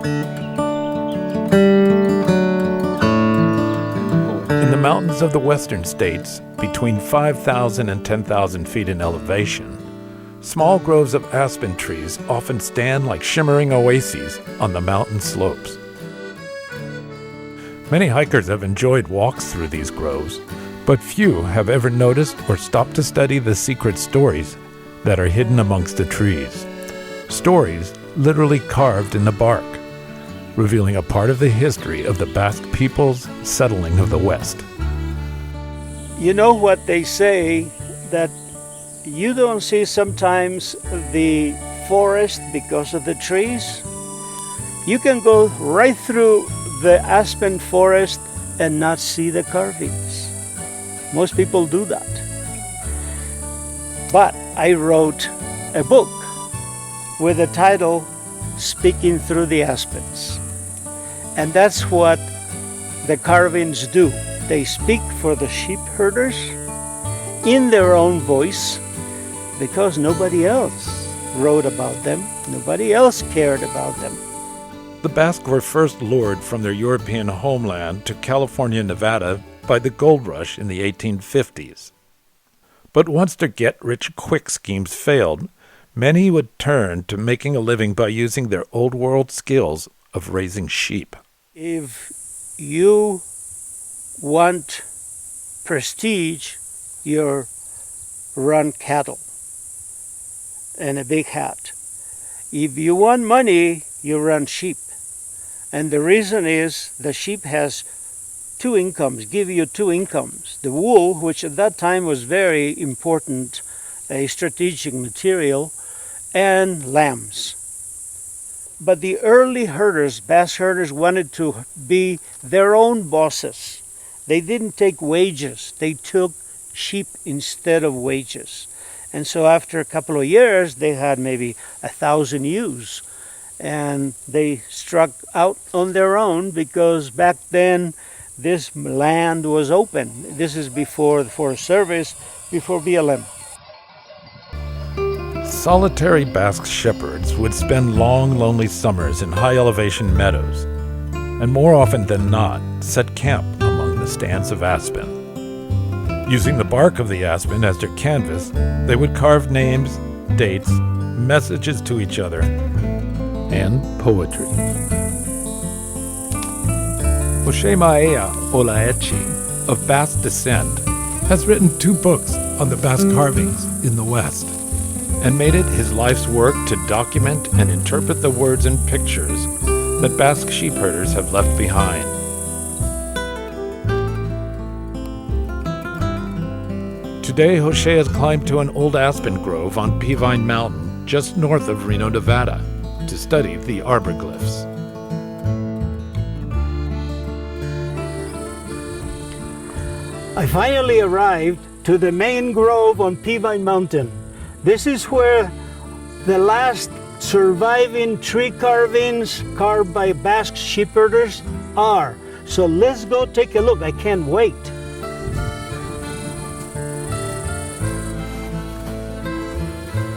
In the mountains of the western states, between 5,000 and 10,000 feet in elevation, small groves of aspen trees often stand like shimmering oases on the mountain slopes. Many hikers have enjoyed walks through these groves, but few have ever noticed or stopped to study the secret stories that are hidden amongst the trees. Stories literally carved in the bark, revealing a part of the history of the Basque people's settling of the West. You know what they say, that you don't see sometimes the forest because of the trees? You can go right through the aspen forest and not see the carvings. Most people do that. But I wrote a book with the title Speaking Through the Aspens. And that's what the carvings do. They speak for the sheep herders in their own voice, because nobody else wrote about them, nobody else cared about them. The Basque were first lured from their European homeland to California, Nevada by the gold rush in the 1850s. But once their get-rich-quick schemes failed, many would turn to making a living by using their old world skills of raising sheep. If you want prestige, you run cattle and a big hat. If you want money, you run sheep. And the reason is the sheep has two incomes, give you two incomes. The wool, which at that time was very important, a strategic material, and lambs. But the early herders, Basque herders, wanted to be their own bosses. They didn't take wages. They took sheep instead of wages. And so after a couple of years, they had maybe 1,000 ewes. And they struck out on their own, because back then this land was open. This is before the Forest Service, before BLM. Solitary Basque shepherds would spend long, lonely summers in high-elevation meadows, and more often than not, set camp among the stands of aspen. Using the bark of the aspen as their canvas, they would carve names, dates, messages to each other, and poetry. Joxe Mallea-Olaetxe, of Basque descent, has written 2 books on the Basque carvings in the West, and made it his life's work to document and interpret the words and pictures that Basque sheep herders have left behind. Today, Joxe has climbed to an old aspen grove on Peavine Mountain, just north of Reno, Nevada, to study the arborglyphs. I finally arrived to the main grove on Peavine Mountain. This is where the last surviving tree carvings carved by Basque sheepherders are. So let's go take a look. I can't wait.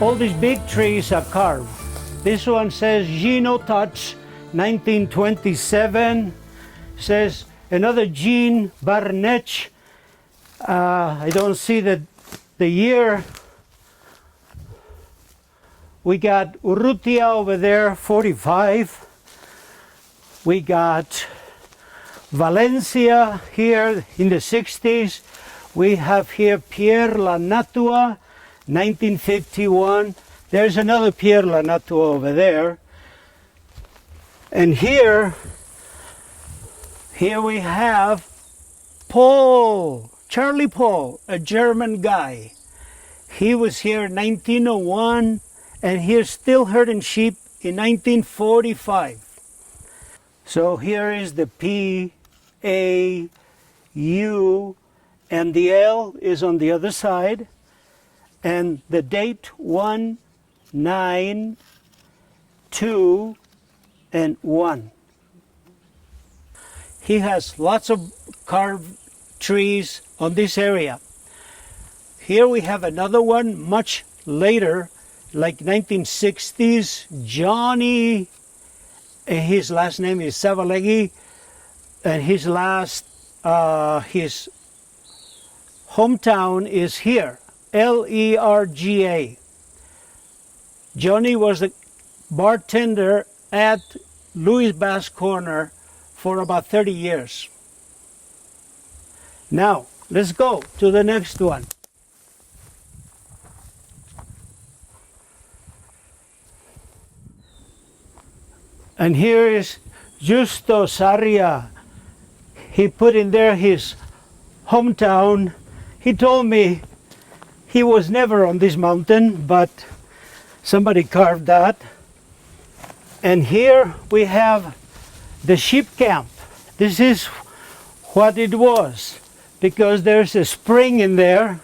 All these big trees are carved. This one says Gino Touch, 1927. Says another Jean Barnett. I don't see the year. We got Urrutia over there, 45. We got Valencia here in the 60s. We have here Pierre Lanatua, 1951. There's another Pierre Lanatua over there. And here we have Paul, Charlie Paul, a German guy. He was here in 1901, and he's still herding sheep in 1945. So here is the P, A, U, and the L is on the other side. And the date 1, 9, 2, and 1. He has lots of carved trees on this area. Here we have another one much later, like 1960s, Johnny His last name is Savalegi, and his hometown is here, Lerga. Johnny was the bartender at Louis Bass Corner for about 30 years. Now, let's go to the next one. And here is Justo Sarria. He put in there his hometown. He told me he was never on this mountain, but somebody carved that. And here we have the sheep camp. This is what it was, because there's a spring in there.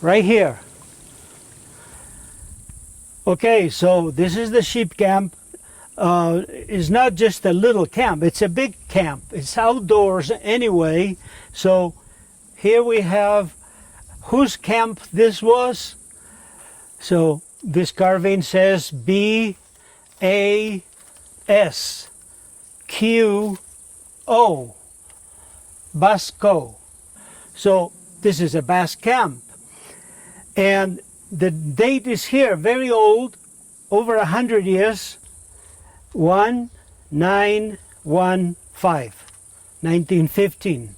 Right here. Okay, so this is the sheep camp. It's not just a little camp, it's a big camp. It's outdoors anyway. So here we have whose camp this was. So this carving says B-A-S-Q-O, Basco. So this is a Basque camp. And the date is here, very old, over 100 years, 1915, 1915.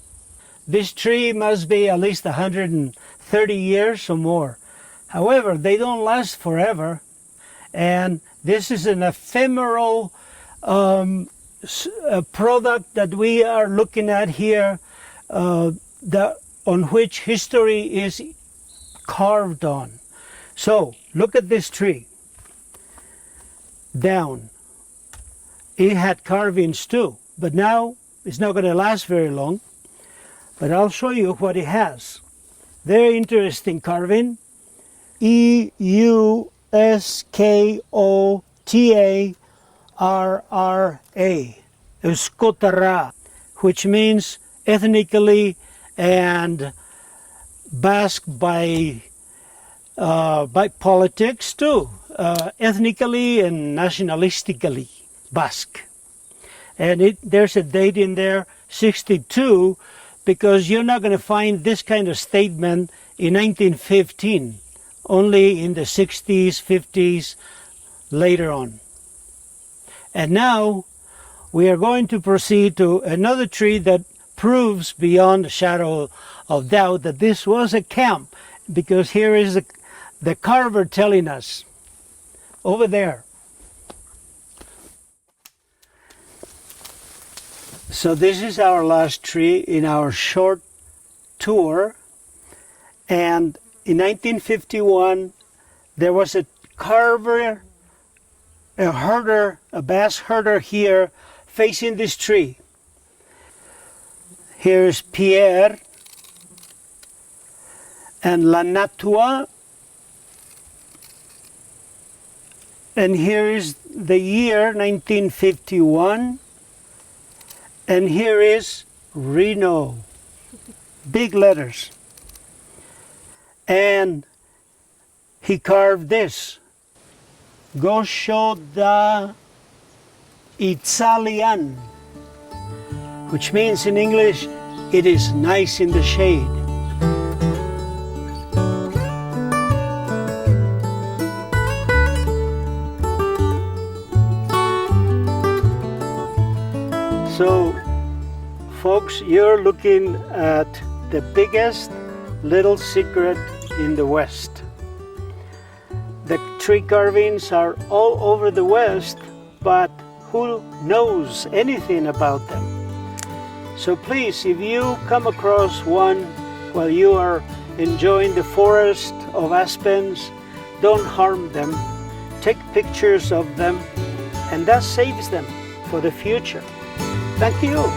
This tree must be at least 130 years or more. However, they don't last forever, and this is an ephemeral product that we are looking at here, on which history is carved on. So, look at this tree. Down. It had carvings too, but now it's not going to last very long. But I'll show you what it has. Very interesting carving. Euskotarra, Euskotara, which means ethnically and Basque by politics too, ethnically and nationalistically Basque. And there's a date in there, 62, because you're not going to find this kind of statement in 1915, only in the 60s, 50s, later on. And now we are going to proceed to another tree that proves beyond a shadow of doubt that this was a camp, because here is the carver telling us, over there. So this is our last tree in our short tour, and in 1951 there was a carver, a herder, a Basque herder here facing this tree. Here's Pierre and La Natua, and here is the year 1951, and here is Reno, big letters. And he carved this, Gosho da Itzalian, which means in English, it is nice in the shade. So, folks, you're looking at the biggest little secret in the West. The tree carvings are all over the West, but who knows anything about them? So please, if you come across one while you are enjoying the forest of aspens, don't harm them. Take pictures of them, and that saves them for the future. Thank you.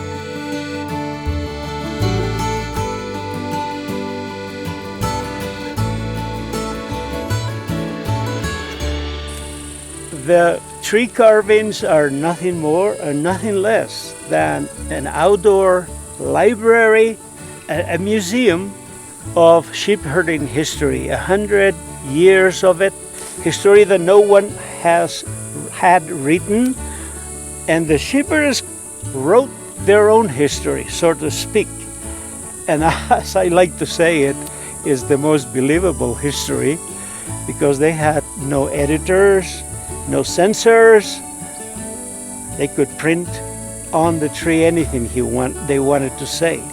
The tree carvings are nothing more and nothing less than an outdoor library, a museum of sheep herding history, 100 years of it, history that no one has had written, and the shepherds wrote their own history, so to speak. And as I like to say, it is the most believable history because they had no editors, no censors. They could print on the tree anything they wanted to say.